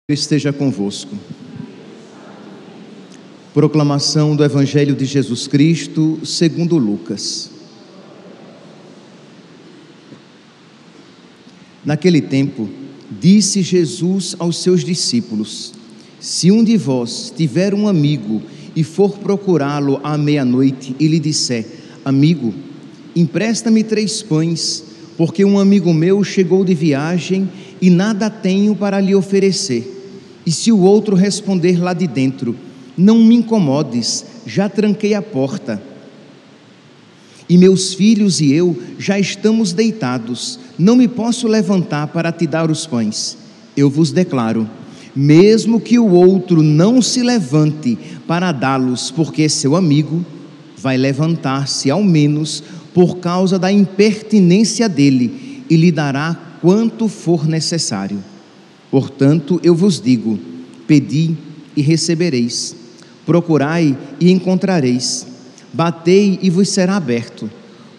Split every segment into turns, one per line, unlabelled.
Esteja convosco. Proclamação do Evangelho de Jesus Cristo segundo Lucas. Naquele tempo, disse Jesus aos seus discípulos: se um de vós tiver um amigo e for procurá-lo à meia-noite e lhe disser: amigo, empresta-me 3 pães, porque um amigo meu chegou de viagem e nada tenho para lhe oferecer. E se o outro responder lá de dentro: não me incomodes, já tranquei a porta, e meus filhos e eu já estamos deitados, não me posso levantar para te dar os pães. Eu vos declaro, mesmo que o outro não se levante para dá-los, porque é seu amigo, vai levantar-se ao menos por causa da impertinência dele e lhe dará quanto for necessário. Portanto, eu vos digo: pedi e recebereis, procurai e encontrareis, batei e vos será aberto.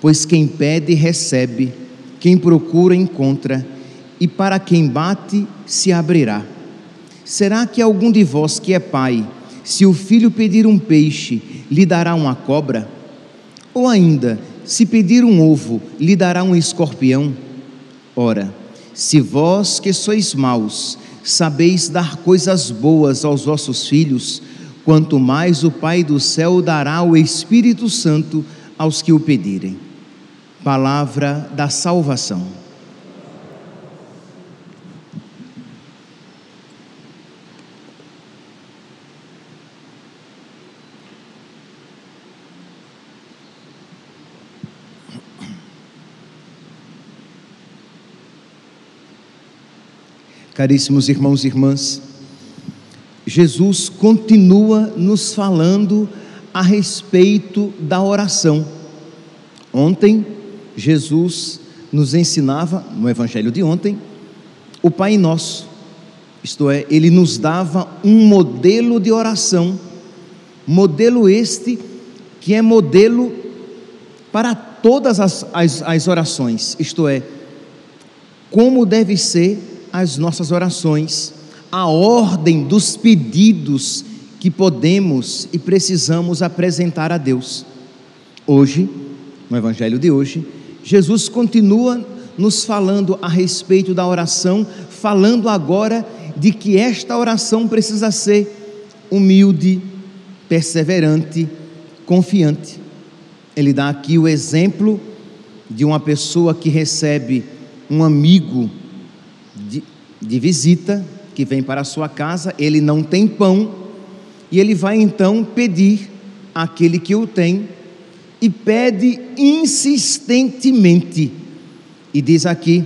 Pois quem pede, recebe, quem procura, encontra, e para quem bate, se abrirá. Será que algum de vós que é pai, se o filho pedir um peixe, lhe dará uma cobra? Ou ainda, se pedir um ovo, lhe dará um escorpião? Ora, se vós que sois maus, sabeis dar coisas boas aos vossos filhos, quanto mais o Pai do céu dará o Espírito Santo aos que o pedirem. Palavra da salvação. Caríssimos irmãos e irmãs, Jesus continua nos falando a respeito da oração. Ontem, Jesus nos ensinava, no Evangelho de ontem, o Pai Nosso, isto é, Ele nos dava um modelo de oração, modelo este que é modelo para todas as orações, isto é, como deve ser as nossas orações, a ordem dos pedidos que podemos e precisamos apresentar a Deus. Hoje, no Evangelho de hoje, Jesus continua nos falando a respeito da oração, falando agora de que esta oração precisa ser humilde, perseverante, confiante. Ele dá aqui o exemplo de uma pessoa que recebe um amigo de visita, que vem para a sua casa, ele não tem pão, e ele vai então pedir àquele que o tem, e pede insistentemente, e diz aqui,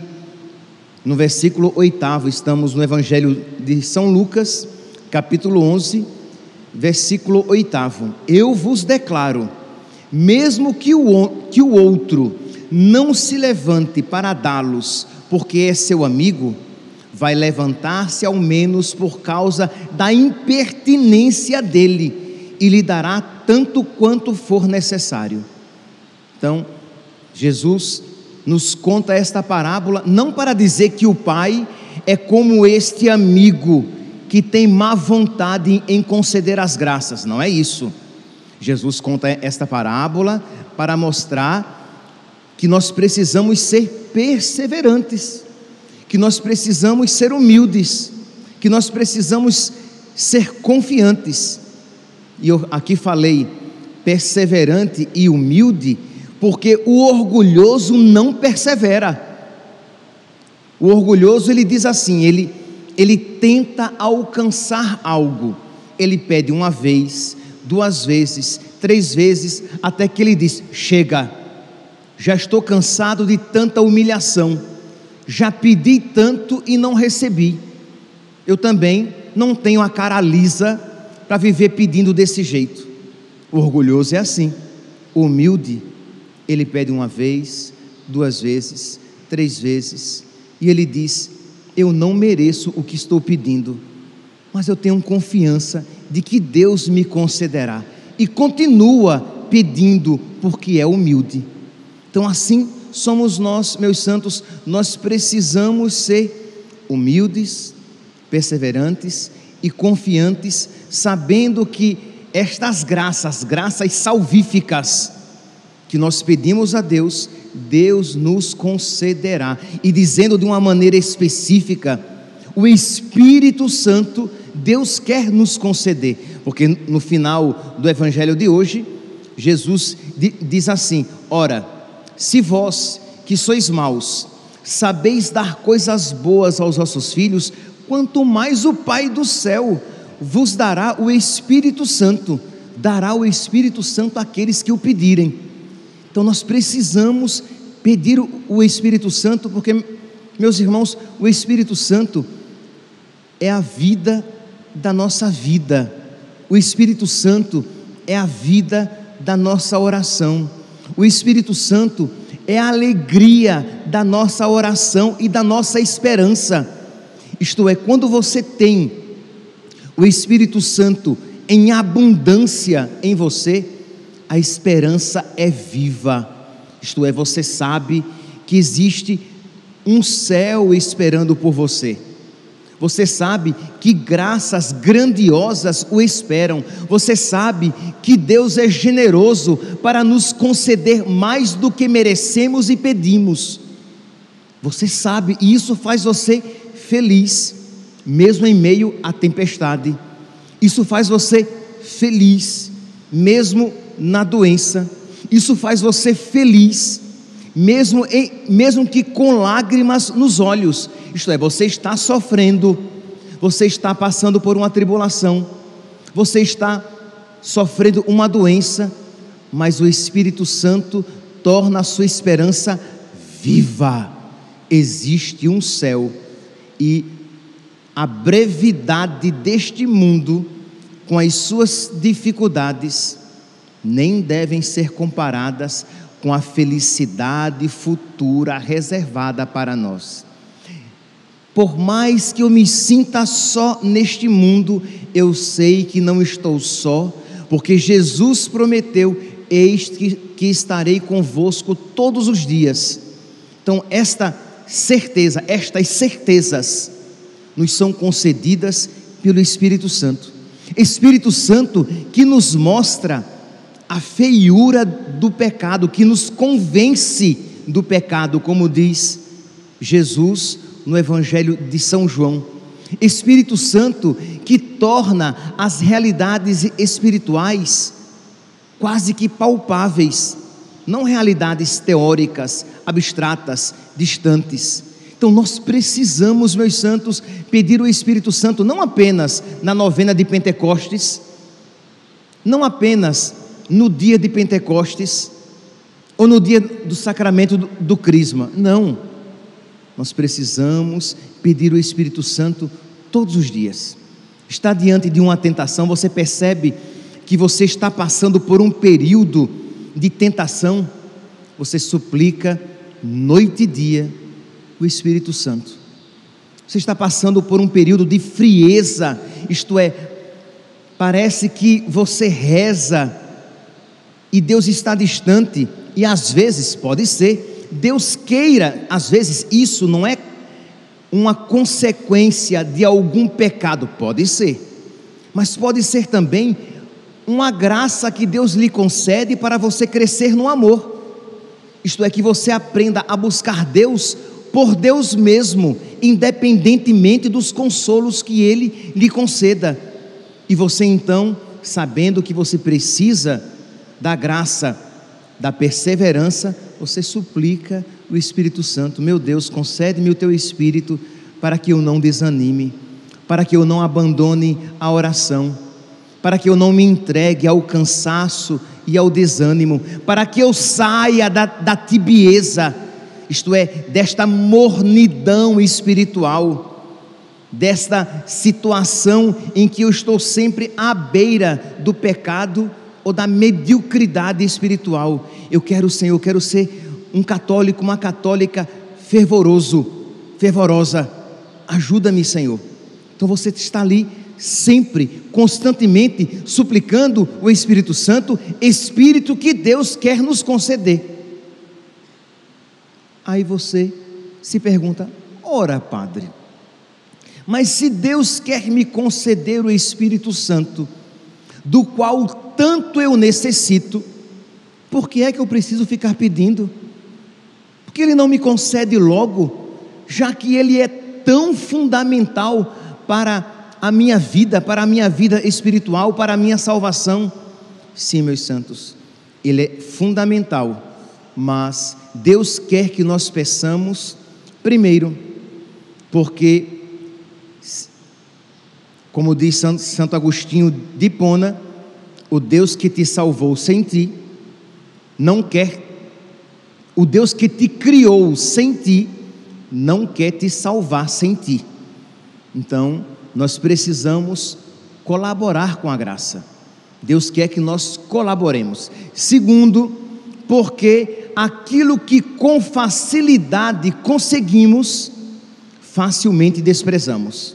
no versículo 8, estamos no Evangelho de São Lucas, capítulo 11, versículo 8, eu vos declaro, mesmo que o outro não se levante para dá-los, porque é seu amigo, vai levantar-se ao menos por causa da impertinência dele e lhe dará tanto quanto for necessário. Então, Jesus nos conta esta parábola não para dizer que o pai é como este amigo que tem má vontade em conceder as graças, não é isso. Jesus conta esta parábola para mostrar que nós precisamos ser perseverantes, que nós precisamos ser humildes, que nós precisamos ser confiantes. E eu aqui falei perseverante e humilde, porque o orgulhoso não persevera. O orgulhoso, ele diz assim, ele tenta alcançar algo, ele pede uma vez, 2 vezes, 3 vezes, até que ele diz: chega, já estou cansado de tanta humilhação, já pedi tanto e não recebi, eu também não tenho a cara lisa para viver pedindo desse jeito. O orgulhoso é assim. O humilde, ele pede uma vez, 2 vezes, 3 vezes, e ele diz: eu não mereço o que estou pedindo, mas eu tenho confiança de que Deus me concederá, e continua pedindo porque é humilde. Então assim somos nós, meus santos, nós precisamos ser humildes, perseverantes e confiantes, sabendo que estas graças salvíficas que nós pedimos a Deus, Deus nos concederá. E dizendo de uma maneira específica, o Espírito Santo Deus quer nos conceder, porque no final do evangelho de hoje, Jesus diz assim: ora, se vós que sois maus, sabeis dar coisas boas aos vossos filhos, quanto mais o Pai do céu vos dará o Espírito Santo, dará o Espírito Santo àqueles que o pedirem. Então nós precisamos pedir o Espírito Santo, porque, meus irmãos, o Espírito Santo é a vida da nossa vida. O Espírito Santo é a vida da nossa oração. O Espírito Santo é a alegria da nossa oração e da nossa esperança. Isto é, quando você tem o Espírito Santo em abundância em você, a esperança é viva. Isto é, você sabe que existe um céu esperando por você. Você sabe que graças grandiosas o esperam. Você sabe que Deus é generoso para nos conceder mais do que merecemos e pedimos. Você sabe, e isso faz você feliz, mesmo em meio à tempestade. Isso faz você feliz, mesmo na doença. Isso faz você feliz, mesmo que com lágrimas nos olhos. Isto é, você está sofrendo, você está passando por uma tribulação, você está sofrendo uma doença, mas o Espírito Santo torna a sua esperança viva. Existe um céu, e a brevidade deste mundo, com as suas dificuldades, nem devem ser comparadas com a felicidade futura reservada para nós. Por mais que eu me sinta só neste mundo, eu sei que não estou só, porque Jesus prometeu: eis que estarei convosco todos os dias. Então estas certezas nos são concedidas pelo Espírito Santo. Espírito Santo que nos mostra a feiura do pecado, que nos convence do pecado, como diz Jesus no Evangelho de São João. Espírito Santo que torna as realidades espirituais quase que palpáveis, não realidades teóricas, abstratas, distantes. Então nós precisamos, meus santos, pedir o Espírito Santo não apenas na novena de Pentecostes, não apenas no dia de Pentecostes, ou no dia do sacramento do Crisma. Não, nós precisamos pedir o Espírito Santo todos os dias. Está diante de uma tentação, você percebe que você está passando por um período de tentação, você suplica noite e dia o Espírito Santo. Você está passando por um período de frieza, isto é, parece que você reza e Deus está distante, e às vezes pode ser, Deus queira, às vezes isso não é uma consequência de algum pecado, pode ser, mas pode ser também uma graça que Deus lhe concede para você crescer no amor. Isto é, que você aprenda a buscar Deus por Deus mesmo, independentemente dos consolos que Ele lhe conceda. E você então, sabendo que você precisa da graça, da perseverança, você suplica o Espírito Santo: meu Deus, concede-me o teu Espírito para que eu não desanime, para que eu não abandone a oração, para que eu não me entregue ao cansaço e ao desânimo, para que eu saia da tibieza, isto é, desta mornidão espiritual, desta situação em que eu estou sempre à beira do pecado ou da mediocridade espiritual. Eu quero, Senhor, eu quero ser um católico, uma católica fervorosa, ajuda-me, Senhor. Então você está ali sempre, constantemente suplicando o Espírito Santo, Espírito que Deus quer nos conceder. Aí você se pergunta: ora, Padre, Mas se Deus quer me conceder o Espírito Santo, do qual tanto eu necessito, por que é que eu preciso ficar pedindo? Por que Ele não me concede logo, já que Ele é tão fundamental para a minha vida espiritual, para a minha salvação? Sim, meus santos, Ele é fundamental, mas Deus quer que nós peçamos primeiro, porque, como diz Santo Agostinho de Hipona, o Deus que te salvou sem ti, não quer, o Deus que te criou sem ti, não quer te salvar sem ti. Então, nós precisamos colaborar com a graça. Deus quer que nós colaboremos. Segundo, porque aquilo que com facilidade conseguimos, facilmente desprezamos.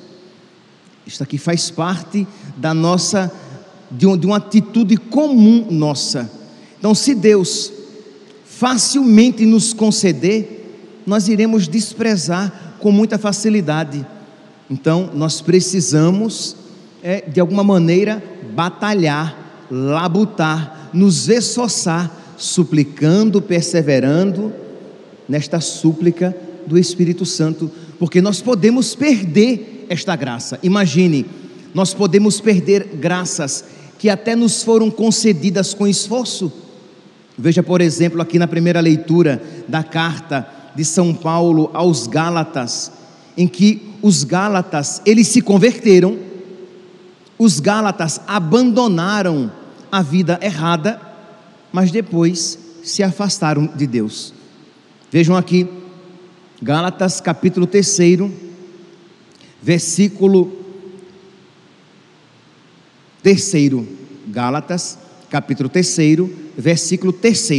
Isso aqui faz parte da nossa, de uma atitude comum nossa. Então, se Deus facilmente nos conceder, nós iremos desprezar com muita facilidade. Então, nós precisamos, de alguma maneira, batalhar, labutar, nos esforçar, suplicando, perseverando nesta súplica do Espírito Santo, porque nós podemos perder esta graça. Imagine, nós podemos perder graças que até nos foram concedidas com esforço. Veja, por exemplo, aqui na primeira leitura da carta de São Paulo aos Gálatas, em que os Gálatas, eles se converteram, os Gálatas abandonaram a vida errada, mas depois se afastaram de Deus. Vejam aqui, Gálatas capítulo 3, versículo 3, Gálatas capítulo 3, versículo 3,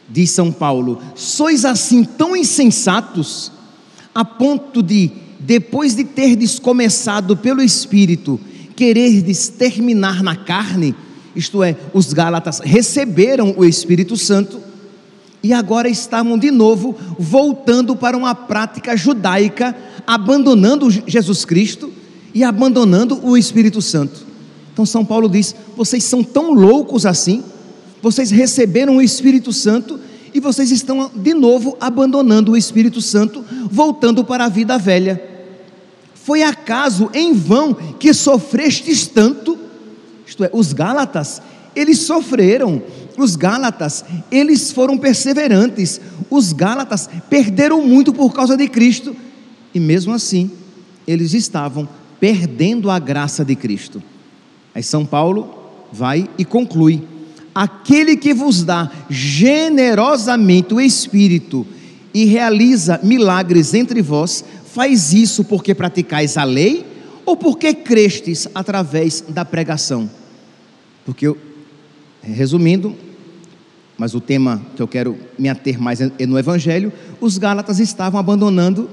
diz São Paulo: sois assim tão insensatos, a ponto de, depois de terdes começado pelo Espírito, quererdes terminar na carne. Isto é, os Gálatas receberam o Espírito Santo e agora estavam de novo voltando para uma prática judaica, abandonando Jesus Cristo e abandonando o Espírito Santo. Então São Paulo diz: vocês são tão loucos assim, vocês receberam o Espírito Santo e vocês estão de novo abandonando o Espírito Santo, voltando para a vida velha. Foi acaso em vão que sofrestes tanto? Isto é, os Gálatas, eles sofreram, os Gálatas, eles foram perseverantes, os Gálatas perderam muito por causa de Cristo, e mesmo assim, eles estavam perdendo a graça de Cristo. Aí São Paulo vai e conclui: aquele que vos dá generosamente o Espírito e realiza milagres entre vós, faz isso porque praticais a lei ou porque crestes através da pregação? Porque, resumindo, mas o tema que eu quero me ater mais é no Evangelho, os Gálatas estavam abandonando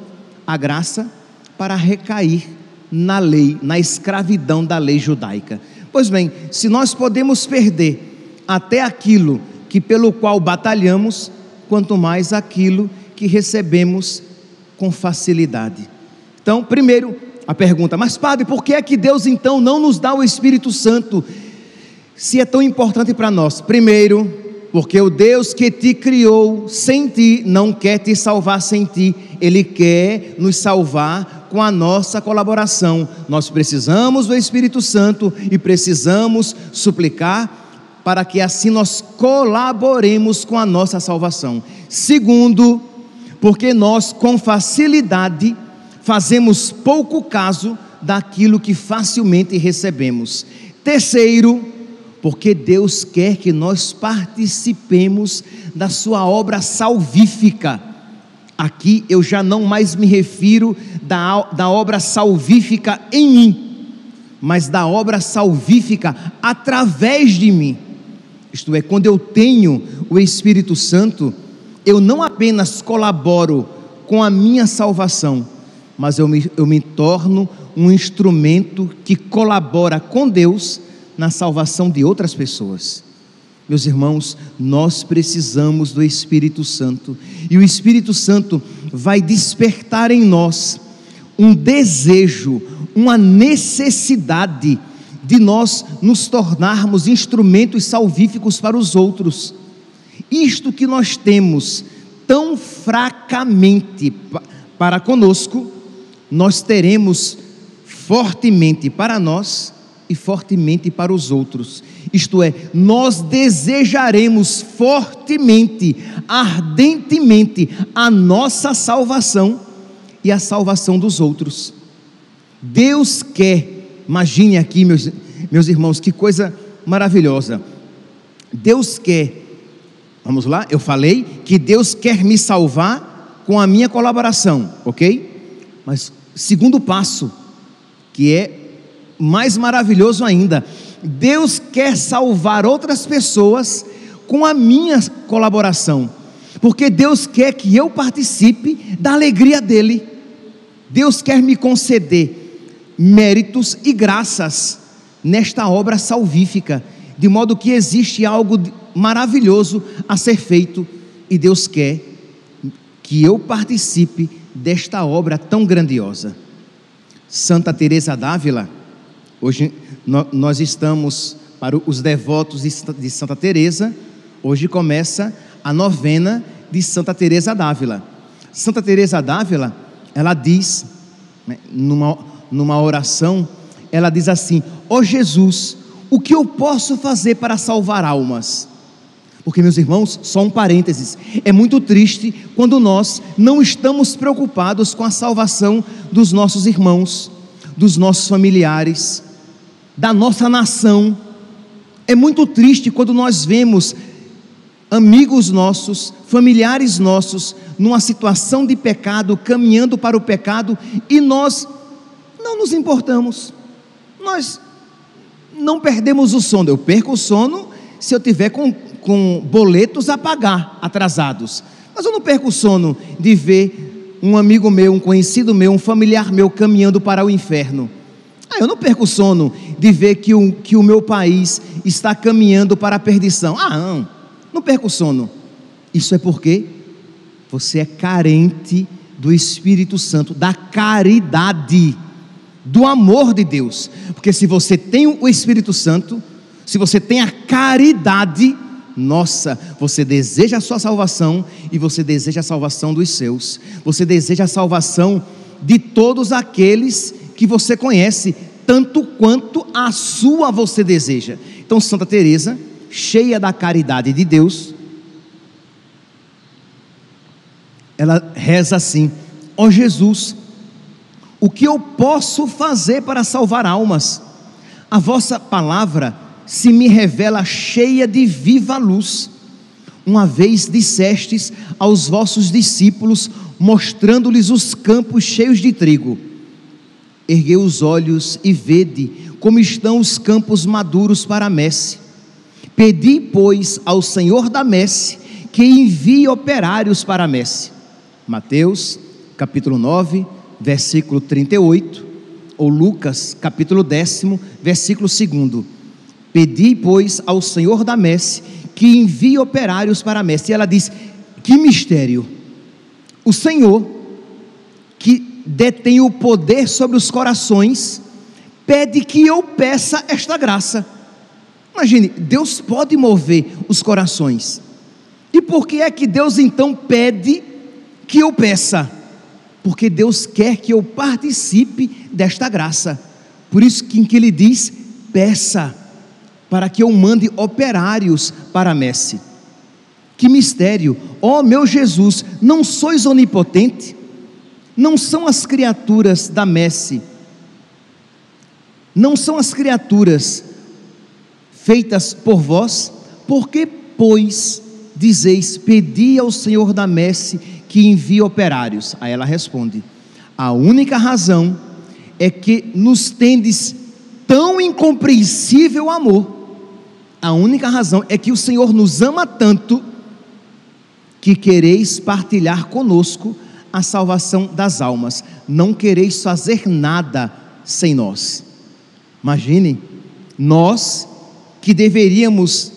a graça para recair na lei, na escravidão da lei judaica. Pois bem, se nós podemos perder até aquilo que pelo qual batalhamos, quanto mais aquilo que recebemos com facilidade. Então, primeiro, a pergunta: mas padre, por que é que Deus então não nos dá o Espírito Santo, se é tão importante para nós? Primeiro, porque o Deus que te criou sem ti, não quer te salvar sem ti, Ele quer nos salvar com a nossa colaboração. Nós precisamos do Espírito Santo e precisamos suplicar para que assim nós colaboremos com a nossa salvação. Segundo, porque nós com facilidade fazemos pouco caso daquilo que facilmente recebemos. Terceiro, porque Deus quer que nós participemos da sua obra salvífica. Aqui eu já não mais me refiro da obra salvífica em mim, mas da obra salvífica através de mim. Isto é, quando eu tenho o Espírito Santo, eu não apenas colaboro com a minha salvação, mas eu me torno um instrumento que colabora com Deus na salvação de outras pessoas. Meus irmãos, nós precisamos do Espírito Santo, e o Espírito Santo vai despertar em nós um desejo, uma necessidade de nós nos tornarmos instrumentos salvíficos para os outros. Isto que nós temos tão fracamente para conosco, nós teremos fortemente para nós e fortemente para os outros. Isto é, nós desejaremos fortemente, ardentemente a nossa salvação e a salvação dos outros. Deus quer, imagine aqui, meus irmãos, que coisa maravilhosa. Deus quer, vamos lá, eu falei que Deus quer me salvar com a minha colaboração, ok? Mas segundo passo, que é mais maravilhoso ainda, Deus quer salvar outras pessoas com a minha colaboração, porque Deus quer que eu participe da alegria dele. Deus quer me conceder méritos e graças nesta obra salvífica, de modo que existe algo maravilhoso a ser feito, e Deus quer que eu participe desta obra tão grandiosa. Santa Teresa d'Ávila, hoje nós estamos, para os devotos de Santa Teresa, hoje começa a novena de Santa Teresa d'Ávila. Santa Teresa d'Ávila, ela diz, né, numa oração, ela diz assim: ó Jesus, o que eu posso fazer para salvar almas? Porque, meus irmãos, só um parênteses, é muito triste quando nós não estamos preocupados com a salvação dos nossos irmãos, dos nossos familiares, da nossa nação. É muito triste quando nós vemos amigos nossos, familiares nossos, numa situação de pecado, caminhando para o pecado, e nós não nos importamos, nós não perdemos o sono. Eu perco o sono se eu tiver com boletos a pagar, atrasados, mas eu não perco o sono de ver um amigo meu, um conhecido meu, um familiar meu caminhando para o inferno. Eu não perco o sono de ver que o meu país está caminhando para a perdição. Não perco o sono. Isso é porque você é carente do Espírito Santo, da caridade, do amor de Deus. Porque se você tem o Espírito Santo, se você tem a caridade, nossa, você deseja a sua salvação, e você deseja a salvação dos seus, você deseja a salvação de todos aqueles que você conhece, tanto quanto a sua você deseja. Então Santa Teresa, cheia da caridade de Deus, ela reza assim: ó Jesus, o que eu posso fazer para salvar almas? A vossa palavra se me revela cheia de viva luz. Uma vez dissestes aos vossos discípulos, mostrando-lhes os campos cheios de trigo: erguei os olhos e vede como estão os campos maduros para a messe. Pedi, pois, ao Senhor da messe que envie operários para a messe. Mateus, capítulo 9, versículo 38, ou Lucas, capítulo 10, versículo 2. Pedi, pois, ao Senhor da messe que envie operários para a messe. E ela diz: que mistério! O Senhor, que detém o poder sobre os corações, pede que eu peça esta graça. Imagine, Deus pode mover os corações. E por que é que Deus então pede que eu peça? Porque Deus quer que eu participe desta graça. Por isso que Ele diz: peça, para que eu mande operários para a messe. Que mistério! Ó meu Jesus, não sois onipotente? Não são as criaturas da messe, não são as criaturas feitas por vós? Por que, pois, dizeis: pedi ao Senhor da messe que envie operários? Aí ela responde: a única razão é que nos tendes tão incompreensível amor. A única razão é que o Senhor nos ama tanto, que quereis partilhar conosco a salvação das almas. Não quereis fazer nada sem nós. Imagine, nós que deveríamos,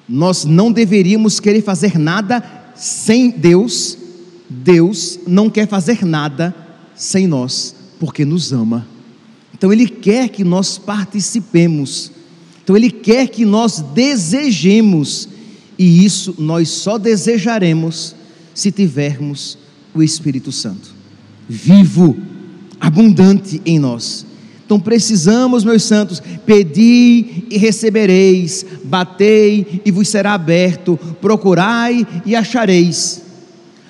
nós não deveríamos querer fazer nada sem Deus. Deus não quer fazer nada sem nós, porque nos ama. Então Ele quer que nós participemos, então Ele quer que nós desejemos, e isso nós só desejaremos se tivermos o Espírito Santo vivo, abundante em nós. Então precisamos, meus santos, pedi e recebereis, batei e vos será aberto, procurai e achareis.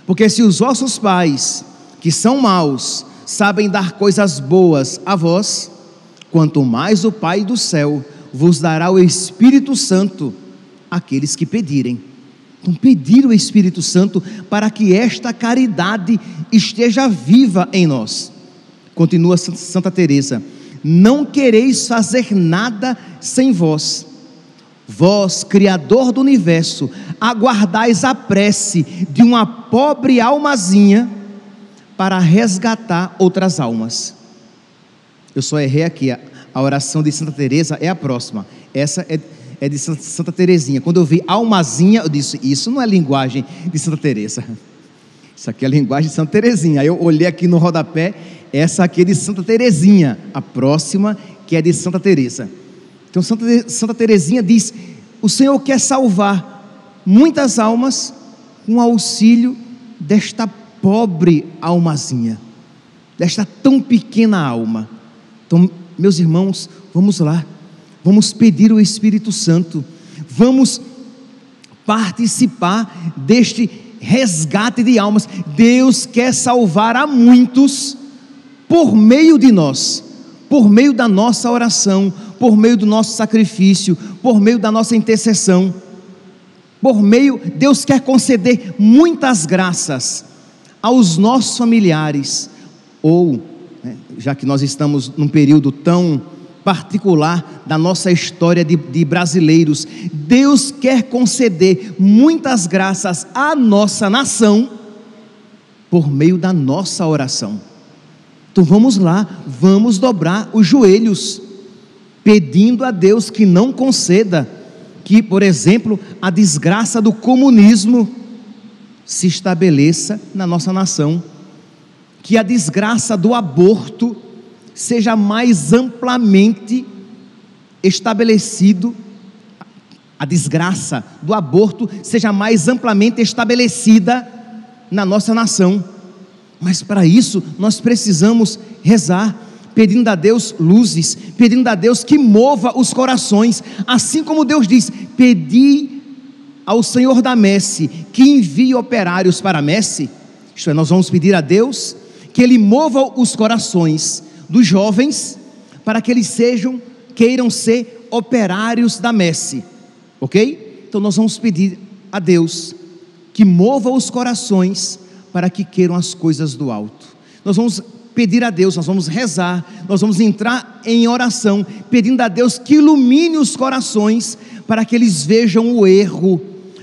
Porque se os vossos pais, que são maus, sabem dar coisas boas a vós, quanto mais o Pai do céu vos dará o Espírito Santo àqueles que pedirem. Então pedir o Espírito Santo para que esta caridade esteja viva em nós. Continua Santa Teresa: não quereis fazer nada sem vós. Vós, Criador do Universo, aguardais a prece de uma pobre almazinha para resgatar outras almas. Eu só errei aqui, a oração de Santa Teresa é a próxima. Essa é de Santa Teresinha. Quando eu vi almazinha, eu disse: isso não é linguagem de Santa Teresa, isso aqui é a linguagem de Santa Teresinha. Aí eu olhei aqui no rodapé, essa aqui é de Santa Teresinha, a próxima que é de Santa Teresa. Então Santa Teresinha diz: o Senhor quer salvar muitas almas com o auxílio desta pobre almazinha, desta tão pequena alma. Então, meus irmãos, vamos lá, vamos pedir o Espírito Santo, vamos participar deste resgate de almas. Deus quer salvar a muitos por meio de nós, por meio da nossa oração, por meio do nosso sacrifício, por meio da nossa intercessão, Deus quer conceder muitas graças aos nossos familiares, ou, já que nós estamos num período tão particular da nossa história de brasileiros, Deus quer conceder muitas graças à nossa nação, por meio da nossa oração. Então vamos lá, vamos dobrar os joelhos, pedindo a Deus que não conceda que, por exemplo, a desgraça do comunismo se estabeleça na nossa nação, que a desgraça do aborto seja mais amplamente estabelecido, a desgraça do aborto seja mais amplamente estabelecida na nossa nação. Mas para isso nós precisamos rezar, pedindo a Deus luzes, pedindo a Deus que mova os corações, assim como Deus diz: pedi ao Senhor da messe que envie operários para a messe. Isto é, nós vamos pedir a Deus que Ele mova os corações dos jovens, para que eles queiram ser operários da messe, ok? Então nós vamos pedir a Deus que mova os corações para que queiram as coisas do alto. Nós vamos pedir a Deus, nós vamos rezar, nós vamos entrar em oração, pedindo a Deus que ilumine os corações, para que eles vejam o erro,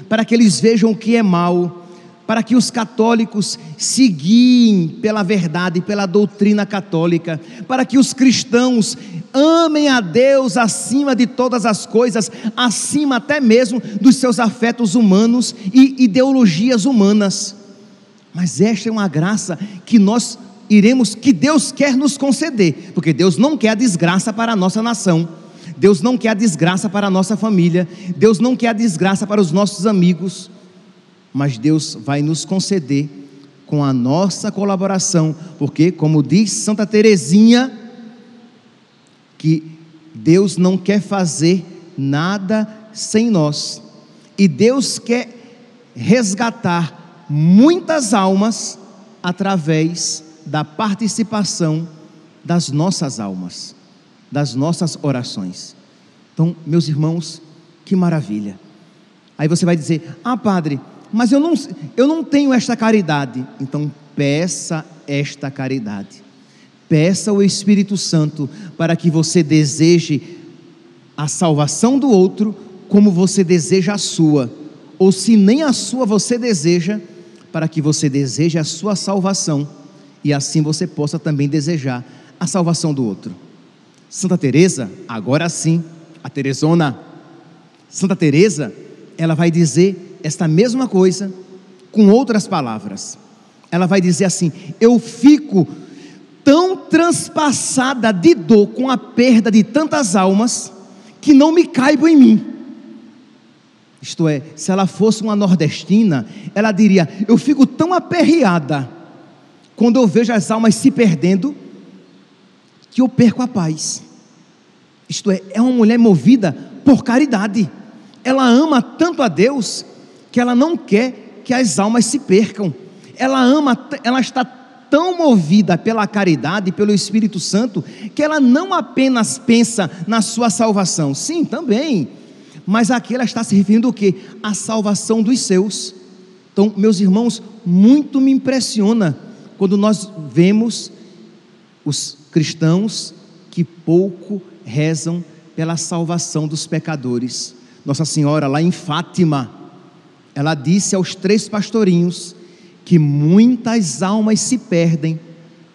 para que eles vejam o que é mal, para que os católicos se guiem pela verdade, pela doutrina católica, para que os cristãos amem a Deus acima de todas as coisas, acima até mesmo dos seus afetos humanos e ideologias humanas. Mas esta é uma graça que que Deus quer nos conceder, porque Deus não quer a desgraça para a nossa nação, Deus não quer a desgraça para a nossa família, Deus não quer a desgraça para os nossos amigos, mas Deus vai nos conceder com a nossa colaboração, porque, como diz Santa Teresinha, que Deus não quer fazer nada sem nós, e Deus quer resgatar muitas almas através da participação das nossas almas, das nossas orações. Então, meus irmãos, que maravilha. Aí você vai dizer: ah, padre, mas eu não tenho esta caridade. Então peça esta caridade, peça o Espírito Santo para que você deseje a salvação do outro como você deseja a sua, ou se nem a sua você deseja, para que você deseje a sua salvação, e assim você possa também desejar a salvação do outro. Santa Teresa, agora sim, a Teresona, Santa Teresa, ela vai dizer esta mesma coisa com outras palavras. Ela vai dizer assim: eu fico transpassada de dor com a perda de tantas almas que não me caibam em mim. Isto é, se ela fosse uma nordestina, ela diria: eu fico tão aperreada quando eu vejo as almas se perdendo, que eu perco a paz. Isto é uma mulher movida por caridade. Ela ama tanto a Deus, que ela não quer que as almas se percam. Ela está tão movida pela caridade, pelo Espírito Santo, que ela não apenas pensa na sua salvação, sim, também, mas aqui ela está se referindo ao quê? A salvação dos seus. Então, meus irmãos, muito me impressiona quando nós vemos os cristãos que pouco rezam pela salvação dos pecadores. Nossa Senhora, lá em Fátima, ela disse aos 3 pastorinhos que muitas almas se perdem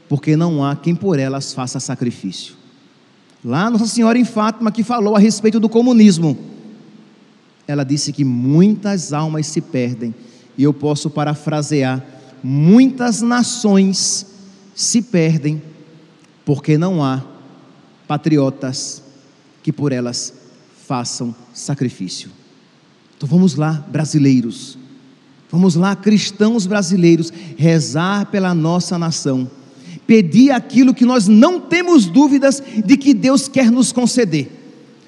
porque não há quem por elas faça sacrifício. Lá Nossa Senhora em Fátima, que falou a respeito do comunismo, ela disse que muitas almas se perdem, e eu posso parafrasear: muitas nações se perdem porque não há patriotas que por elas façam sacrifício. Então vamos lá, brasileiros, vamos lá, cristãos brasileiros, rezar pela nossa nação, pedir aquilo que nós não temos dúvidas de que Deus quer nos conceder.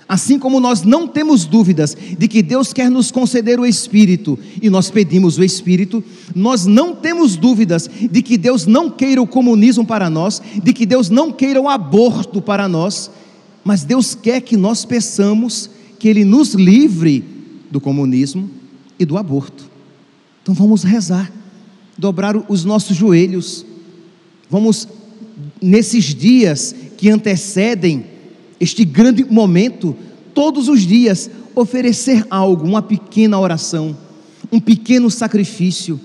Assim como nós não temos dúvidas de que Deus quer nos conceder o Espírito, e nós pedimos o Espírito, nós não temos dúvidas de que Deus não queira o comunismo para nós, de que Deus não queira o aborto para nós, mas Deus quer que nós peçamos que Ele nos livre do comunismo e do aborto. Então vamos rezar, dobrar os nossos joelhos, vamos, nesses dias que antecedem este grande momento, todos os dias, oferecer algo, uma pequena oração, um pequeno sacrifício,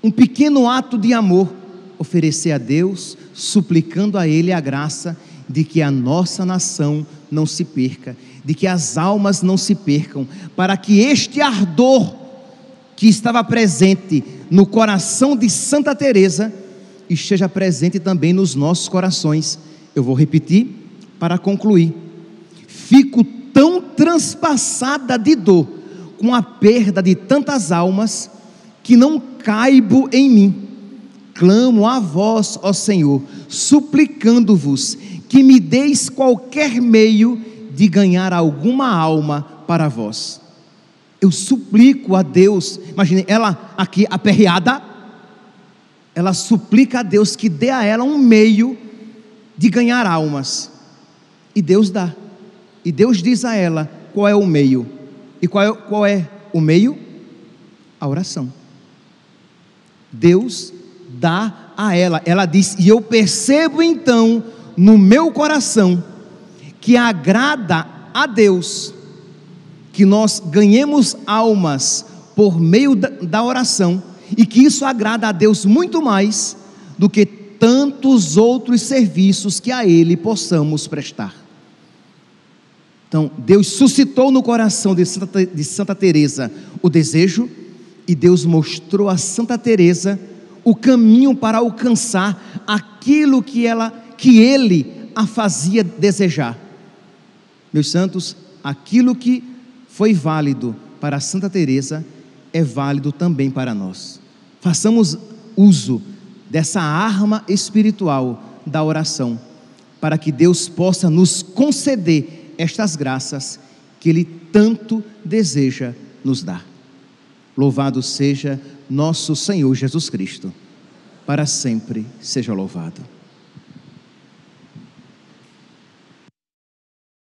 um pequeno ato de amor, oferecer a Deus, suplicando a Ele a graça de que a nossa nação não se perca, de que as almas não se percam, para que este ardor que estava presente no coração de Santa Teresa esteja presente também nos nossos corações. Eu vou repetir para concluir: fico tão transpassada de dor com a perda de tantas almas que não caibo em mim. Clamo a vós, ó Senhor, suplicando-vos que me deis qualquer meio de ganhar alguma alma para vós. Eu suplico a Deus, imagine ela aqui aperreada, ela suplica a Deus que dê a ela um meio de ganhar almas, e Deus dá, e Deus diz a ela qual é o meio, e qual é o meio? A oração. Deus dá a ela, ela diz, e eu percebo então no meu coração que agrada a Deus que nós ganhemos almas por meio da oração, e que isso agrada a Deus muito mais do que tantos outros serviços que a Ele possamos prestar. Então Deus suscitou no coração de Santa Teresa o desejo, e Deus mostrou a Santa Teresa o caminho para alcançar aquilo que Ele a fazia desejar. Meus santos, aquilo que foi válido para Santa Teresa é válido também para nós. Façamos uso dessa arma espiritual da oração, para que Deus possa nos conceder estas graças que Ele tanto deseja nos dar. Louvado seja nosso Senhor Jesus Cristo, para sempre seja louvado.